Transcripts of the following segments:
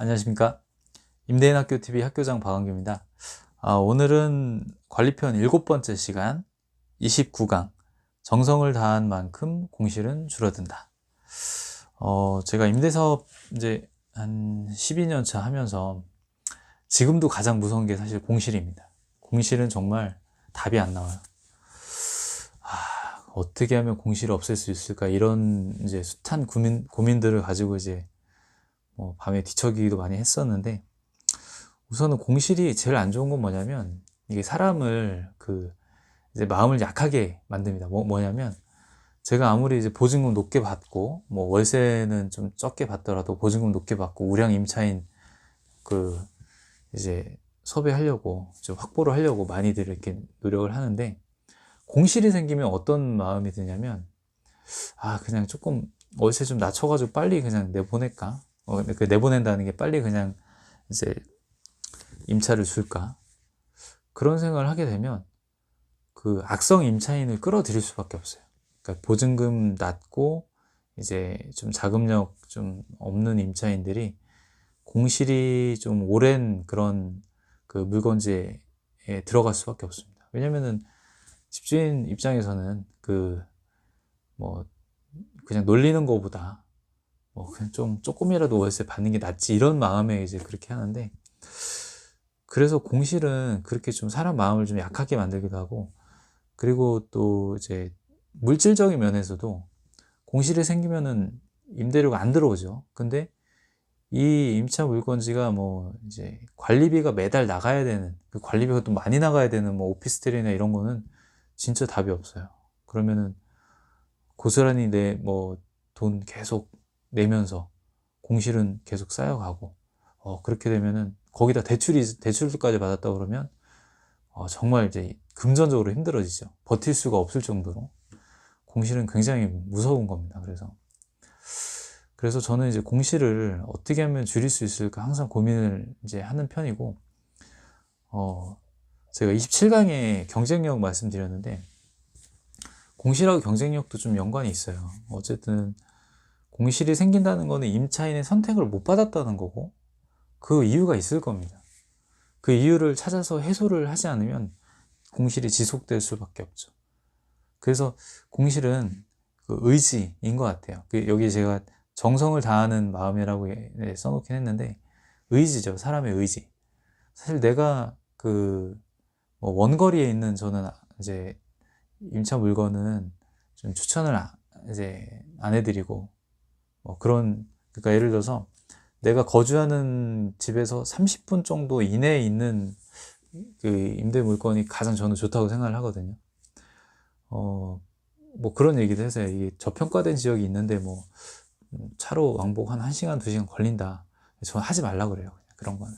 안녕하십니까. 임대인학교TV 학교장 박완규입니다. 오늘은 관리편 7번째 시간 29강 정성을 다한 만큼 공실은 줄어든다. 제가 임대사업 이제 한 12년 차 하면서 지금도 가장 무서운 게 사실 공실입니다. 공실은 정말 답이 안 나와요. 어떻게 하면 공실을 없앨 수 있을까, 이런 이제 숱한 고민들을 가지고 이제 밤에 뒤척이기도 많이 했었는데, 우선은 공실이 제일 안 좋은 건 뭐냐면, 이게 사람을 이제 마음을 약하게 만듭니다. 뭐냐면, 제가 아무리 이제 보증금 높게 받고 월세는 좀 적게 받더라도 보증금 높게 받고 우량 임차인 이제 섭외하려고, 좀 확보를 하려고 많이들 이렇게 노력을 하는데, 공실이 생기면 어떤 마음이 드냐면, 그냥 조금 월세 좀 낮춰가지고 빨리 그냥 내보낼까? 내보낸다는 게 빨리 그냥 이제 임차를 줄까? 그런 생각을 하게 되면 악성 임차인을 끌어들일 수밖에 없어요. 그러니까 보증금 낮고 이제 좀 자금력 좀 없는 임차인들이 공실이 좀 오랜 그런 물건지에 들어갈 수밖에 없습니다. 왜냐면은 집주인 입장에서는 그냥 놀리는 것보다 그냥 좀 조금이라도 월세 받는 게 낫지, 이런 마음에 이제 그렇게 하는데, 그래서 공실은 그렇게 좀 사람 마음을 좀 약하게 만들기도 하고, 그리고 또 이제 물질적인 면에서도 공실이 생기면은 임대료가 안 들어오죠. 근데 이 임차 물건지가 이제 관리비가 매달 나가야 되는, 그 관리비가 또 많이 나가야 되는 오피스텔이나 이런 거는 진짜 답이 없어요. 그러면은 고스란히 돈 계속 내면서 공실은 계속 쌓여가고, 그렇게 되면은 거기다 대출까지 받았다 그러면 정말 이제 금전적으로 힘들어지죠. 버틸 수가 없을 정도로 공실은 굉장히 무서운 겁니다. 그래서 저는 이제 공실을 어떻게 하면 줄일 수 있을까 항상 고민을 이제 하는 편이고, 제가 27강에 경쟁력 말씀드렸는데, 공실하고 경쟁력도 좀 연관이 있어요. 어쨌든 공실이 생긴다는 거는 임차인의 선택을 못 받았다는 거고, 그 이유가 있을 겁니다. 그 이유를 찾아서 해소를 하지 않으면 공실이 지속될 수밖에 없죠. 그래서 공실은 의지인 것 같아요. 여기 제가 정성을 다하는 마음이라고 써놓긴 했는데, 의지죠. 사람의 의지. 사실 내가 원거리에 있는, 저는 이제 임차 물건은 좀 추천을 이제 안 해드리고, 그러니까 예를 들어서 내가 거주하는 집에서 30분 정도 이내에 있는 임대 물건이 가장 저는 좋다고 생각을 하거든요. 그런 얘기도 해서, 이게 저평가된 지역이 있는데 차로 왕복 한 1시간, 2시간 걸린다. 저는 하지 말라 그래요. 그런 거는.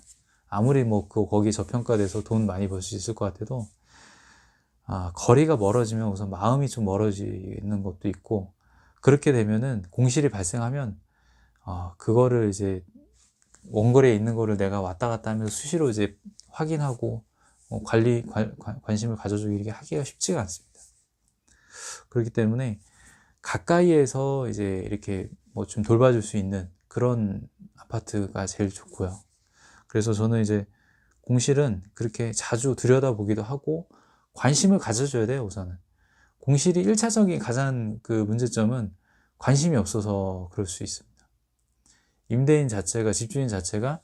아무리 거기 저평가돼서 돈 많이 벌 수 있을 것 같아도, 거리가 멀어지면 우선 마음이 좀 멀어지는 것도 있고, 그렇게 되면은 공실이 발생하면, 그거를 이제 원거리에 있는 거를 내가 왔다 갔다 하면서 수시로 이제 확인하고, 관심을 가져주기 하기가 쉽지가 않습니다. 그렇기 때문에 가까이에서 이제 이렇게 좀 돌봐줄 수 있는 그런 아파트가 제일 좋고요. 그래서 저는 이제 공실은 그렇게 자주 들여다보기도 하고 관심을 가져줘야 돼요. 우선은 공실이 1차적인 가장 문제점은 관심이 없어서 그럴 수 있습니다. 임대인 자체가, 집주인 자체가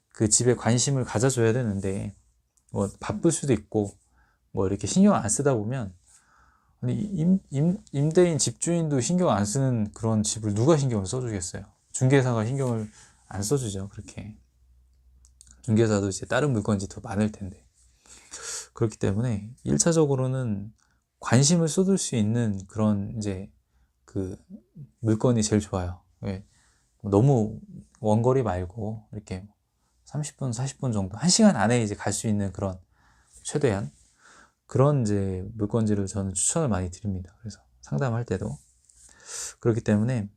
그 집에 관심을 가져줘야 되는데, 바쁠 수도 있고 이렇게 신경 안 쓰다 보면, 임대인 집주인도 신경 안 쓰는 그런 집을 누가 신경을 써주겠어요? 중개사가 신경을 안 써주죠. 그렇게 중개사도 이제 다른 물건지 더 많을 텐데. 그렇기 때문에 1차적으로는 관심을 쏟을 수 있는 그런 이제 물건이 제일 좋아요. 너무 원거리 말고 이렇게 30분, 40분 정도, 1시간 안에 이제 갈 수 있는 그런, 최대한 그런 이제 물건지를 저는 추천을 많이 드립니다. 그래서 상담할 때도. 그렇기 때문에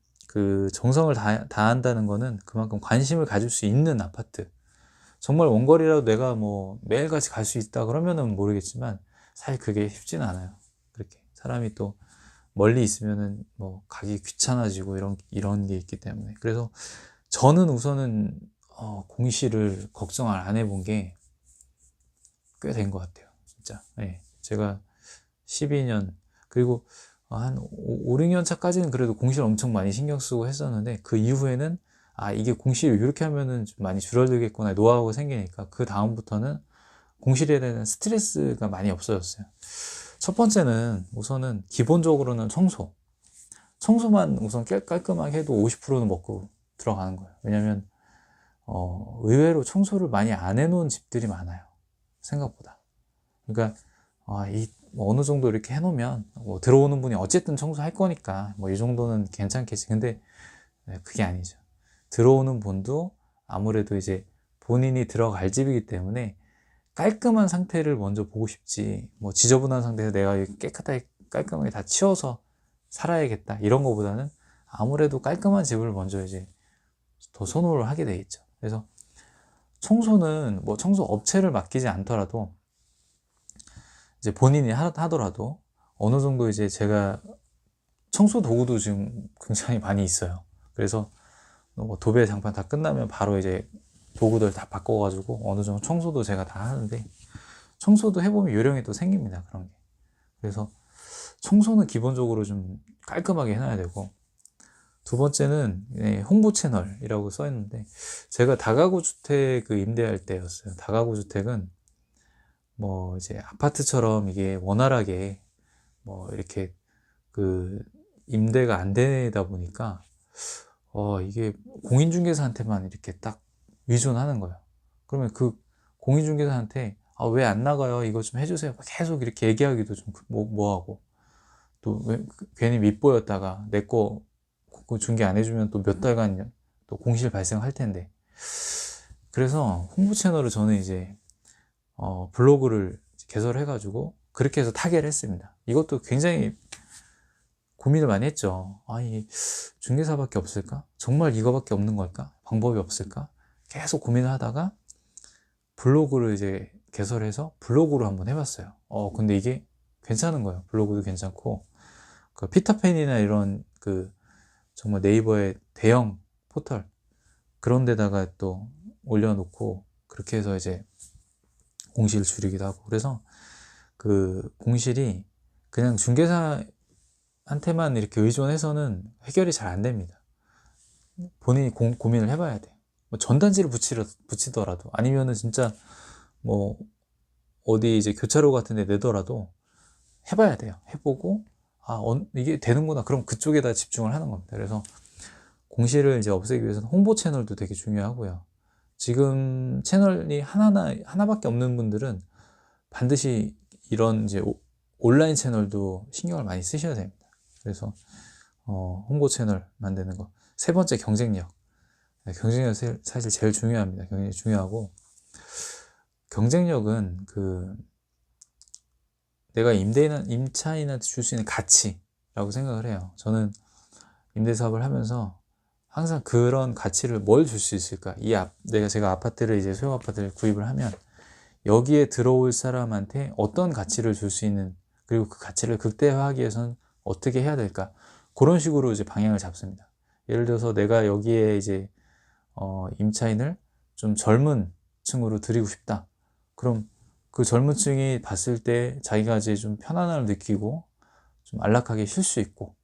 정성을 다한다는 거는 그만큼 관심을 가질 수 있는 아파트. 정말 원거리라도 내가 매일같이 갈 수 있다 그러면은 모르겠지만, 사실 그게 쉽지는 않아요. 그렇게 사람이 또 멀리 있으면은 가기 귀찮아지고 이런 게 있기 때문에. 그래서 저는 우선은 공시를 걱정을 안 해본 게 꽤 된 것 같아요. 진짜. 네. 제가 12년, 그리고 한 5, 6년 차까지는 그래도 공시를 엄청 많이 신경 쓰고 했었는데, 그 이후에는 이게 공시를 이렇게 하면은 좀 많이 줄어들겠구나 노하우가 생기니까 그 다음부터는 공실에 대한 스트레스가 많이 없어졌어요. 첫 번째는 우선은 기본적으로는 청소만 우선 깔끔하게 해도 50%는 먹고 들어가는 거예요. 왜냐면 의외로 청소를 많이 안 해놓은 집들이 많아요, 생각보다. 그러니까 뭐 어느 정도 이렇게 해놓으면 뭐 들어오는 분이 어쨌든 청소할 거니까 뭐 이 정도는 괜찮겠지. 근데 그게 아니죠. 들어오는 분도 아무래도 이제 본인이 들어갈 집이기 때문에 깔끔한 상태를 먼저 보고 싶지, 뭐 지저분한 상태에서 내가 깨끗하게 깔끔하게 다 치워서 살아야겠다 이런 거보다는 아무래도 깔끔한 집을 먼저 이제 더 선호를 하게 돼 있죠. 그래서 청소는 뭐 청소 업체를 맡기지 않더라도 이제 본인이 하더라도 어느 정도 이제 제가 청소 도구도 지금 굉장히 많이 있어요. 그래서 뭐 도배 장판 다 끝나면 바로 이제 도구들 다 바꿔가지고 어느 정도 청소도 제가 다 하는데, 청소도 해보면 요령이 또 생깁니다, 그런 게. 그래서 청소는 기본적으로 좀 깔끔하게 해놔야 되고, 두 번째는 홍보 채널이라고 써 있는데, 제가 다가구 주택 임대할 때였어요. 다가구 주택은 뭐 이제 아파트처럼 이게 원활하게 뭐 이렇게 임대가 안 되다 보니까 이게 공인중개사한테만 이렇게 딱 의존하는 거예요. 그러면 그 공인중개사한테 왜 안 나가요? 이거 좀 해주세요. 계속 이렇게 얘기하기도 좀 뭐하고, 또 괜히 밉보였다가 내 거 중개 안 해주면 또 몇 달간 또 공실 발생할 텐데. 그래서 홍보 채널을 저는 이제 블로그를 개설해가지고 그렇게 해서 타개를 했습니다. 이것도 굉장히 고민을 많이 했죠. 이 중개사밖에 없을까? 정말 이거밖에 없는 걸까? 방법이 없을까? 계속 고민을 하다가 블로그를 이제 개설해서 블로그로 한번 해봤어요. 근데 이게 괜찮은 거예요. 블로그도 괜찮고, 피터팬이나 이런 정말 네이버의 대형 포털 그런 데다가 또 올려놓고 그렇게 해서 이제 공실을 줄이기도 하고. 그래서 공실이 그냥 중개사한테만 이렇게 의존해서는 해결이 잘 안 됩니다. 본인이 고민을 해봐야 돼. 뭐 전단지를 붙이더라도, 아니면은 진짜 뭐 어디 이제 교차로 같은 데 내더라도 해봐야 돼요. 해보고 이게 되는구나, 그럼 그쪽에다 집중을 하는 겁니다. 그래서 공실을 이제 없애기 위해서는 홍보 채널도 되게 중요하고요. 지금 채널이 하나밖에 없는 분들은 반드시 이런 이제 온라인 채널도 신경을 많이 쓰셔야 됩니다. 그래서 홍보 채널 만드는 거. 세 번째, 경쟁력. 경쟁력 사실 제일 중요합니다. 경쟁력이 중요하고, 경쟁력은 내가 임차인한테 줄 수 있는 가치라고 생각을 해요. 저는 임대사업을 하면서 항상 그런 가치를 뭘 줄 수 있을까? 제가 아파트를 이제 소형 아파트를 구입을 하면 여기에 들어올 사람한테 어떤 가치를 줄 수 있는, 그리고 그 가치를 극대화하기 위해서는 어떻게 해야 될까? 그런 식으로 이제 방향을 잡습니다. 예를 들어서 내가 여기에 이제 임차인을 좀 젊은 층으로 드리고 싶다. 그럼 그 젊은 층이 봤을 때 자기가 이제 좀 편안함을 느끼고 좀 안락하게 쉴 수 있고,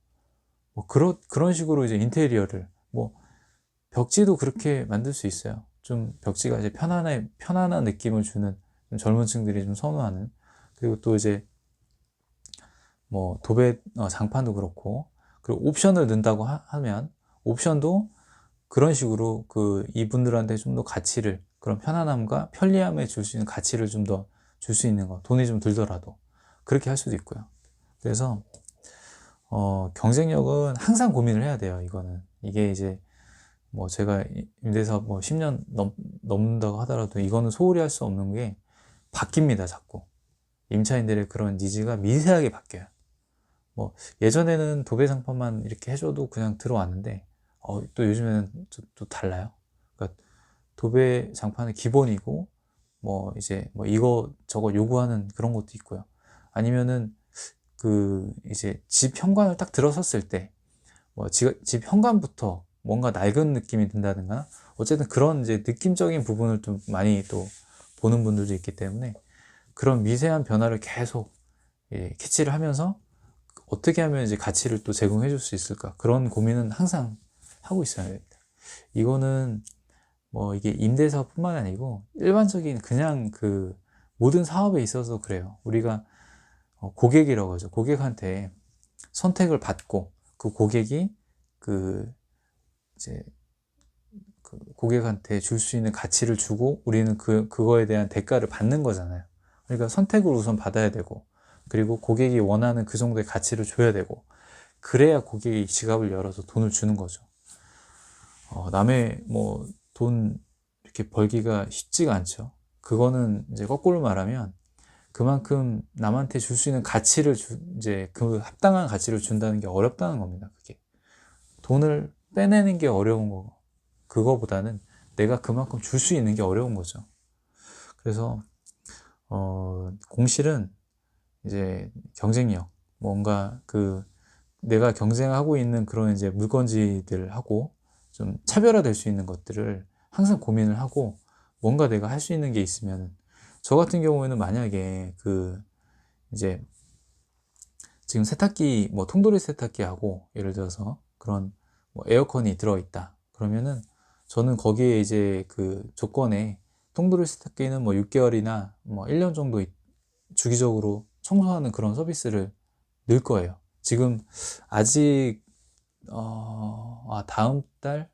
뭐 그런 식으로 이제 인테리어를, 뭐 벽지도 그렇게 만들 수 있어요. 좀 벽지가 이제 편안한 느낌을 주는, 좀 젊은 층들이 좀 선호하는. 그리고 또 이제 뭐 도배 장판도 그렇고, 그리고 옵션을 넣는다고 하면 옵션도 그런 식으로 이분들한테 좀 더 가치를, 그런 편안함과 편리함에 줄 수 있는 가치를 좀 더 줄 수 있는 거, 돈이 좀 들더라도 그렇게 할 수도 있고요. 그래서 경쟁력은 항상 고민을 해야 돼요. 이게 이제 뭐 제가 임대사업 뭐 10년 넘는다고 하더라도 이거는 소홀히 할 수 없는 게 바뀝니다. 자꾸 임차인들의 그런 니즈가 미세하게 바뀌어요. 뭐 예전에는 도배 장판만 이렇게 해줘도 그냥 들어왔는데 또 요즘에는 또 달라요. 그러니까 도배 장판은 기본이고, 뭐 이제 뭐 이거 요구하는 그런 것도 있고요. 아니면은 이제 집 현관을 딱 들어섰을 때 뭐 집 현관부터 뭔가 낡은 느낌이 든다든가, 어쨌든 그런 이제 느낌적인 부분을 좀 많이 또 보는 분들도 있기 때문에 그런 미세한 변화를 계속 캐치를 하면서 어떻게 하면 이제 가치를 또 제공해 줄 수 있을까, 그런 고민은 항상 하고 있어야 됩니다. 이거는 뭐 이게 임대사업뿐만 아니고 일반적인 그냥 그 모든 사업에 있어서 그래요. 우리가 고객이라고 하죠. 고객한테 선택을 받고 그 고객이 그 이제 그 고객한테 줄 수 있는 가치를 주고 우리는 그거에 대한 대가를 받는 거잖아요. 그러니까 선택을 우선 받아야 되고, 그리고 고객이 원하는 그 정도의 가치를 줘야 되고, 그래야 고객이 지갑을 열어서 돈을 주는 거죠. 남의 뭐 돈 이렇게 벌기가 쉽지가 않죠. 그거는 이제 거꾸로 말하면 그만큼 남한테 줄 수 있는 가치를 이제 그 합당한 가치를 준다는 게 어렵다는 겁니다. 그게 돈을 빼내는 게 어려운 거, 그거보다는 내가 그만큼 줄 수 있는 게 어려운 거죠. 그래서 공실은 이제 경쟁력, 뭔가 그 내가 경쟁하고 있는 그런 이제 물건지들하고 좀 차별화될 수 있는 것들을 항상 고민을 하고, 뭔가 내가 할 수 있는 게 있으면, 저 같은 경우에는 만약에 그 이제 지금 세탁기 뭐 통돌이 세탁기하고 예를 들어서 그런 뭐 에어컨이 들어있다 그러면은 저는 거기에 이제 그 조건에 통돌이 세탁기는 뭐 6개월이나 뭐 1년 정도 주기적으로 청소하는 그런 서비스를 넣을 거예요. 지금 아직 다음 달,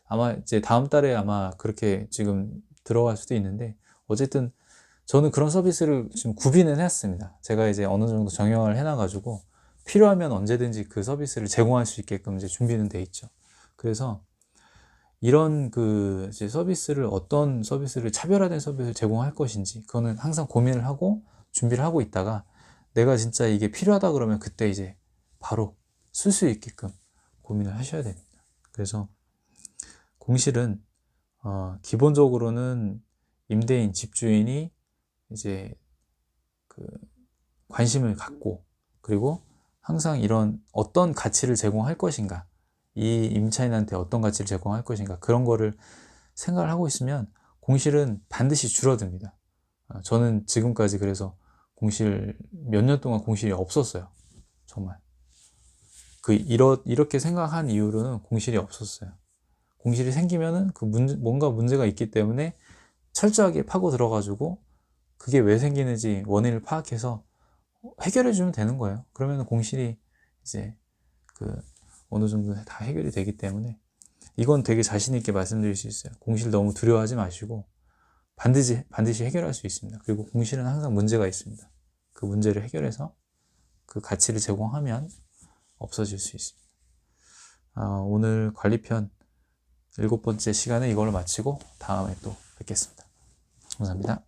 아마 이제 다음 달에 아마 그렇게 지금 들어갈 수도 있는데, 어쨌든 저는 그런 서비스를 지금 구비는 했습니다. 제가 이제 어느 정도 정형을 해놔가지고 필요하면 언제든지 그 서비스를 제공할 수 있게끔 이제 준비는 돼 있죠. 그래서 이런 그 이제 서비스를, 어떤 서비스를, 차별화된 서비스를 제공할 것인지 그거는 항상 고민을 하고 준비를 하고 있다가, 내가 진짜 이게 필요하다 그러면 그때 이제 바로 쓸 수 있게끔 고민을 하셔야 됩니다. 그래서 공실은 기본적으로는 임대인, 집주인이 이제 그 관심을 갖고, 그리고 항상 이런 어떤 가치를 제공할 것인가, 이 임차인한테 어떤 가치를 제공할 것인가, 그런 거를 생각을 하고 있으면 공실은 반드시 줄어듭니다. 저는 지금까지 그래서 공실 몇 년 동안 공실이 없었어요. 정말 이렇게 생각한 이후로는 공실이 없었어요. 공실이 생기면은 뭔가 문제가 있기 때문에 철저하게 파고 들어가지고 그게 왜 생기는지 원인을 파악해서 해결해 주면 되는 거예요. 그러면 공실이 이제 그 어느 정도 다 해결이 되기 때문에, 이건 되게 자신 있게 말씀드릴 수 있어요. 공실 너무 두려워하지 마시고 반드시 해결할 수 있습니다. 그리고 공실은 항상 문제가 있습니다. 그 문제를 해결해서 그 가치를 제공하면 없어질 수 있습니다. 오늘 관리편 7번째 시간에 이걸로 마치고 다음에 또 뵙겠습니다. 감사합니다.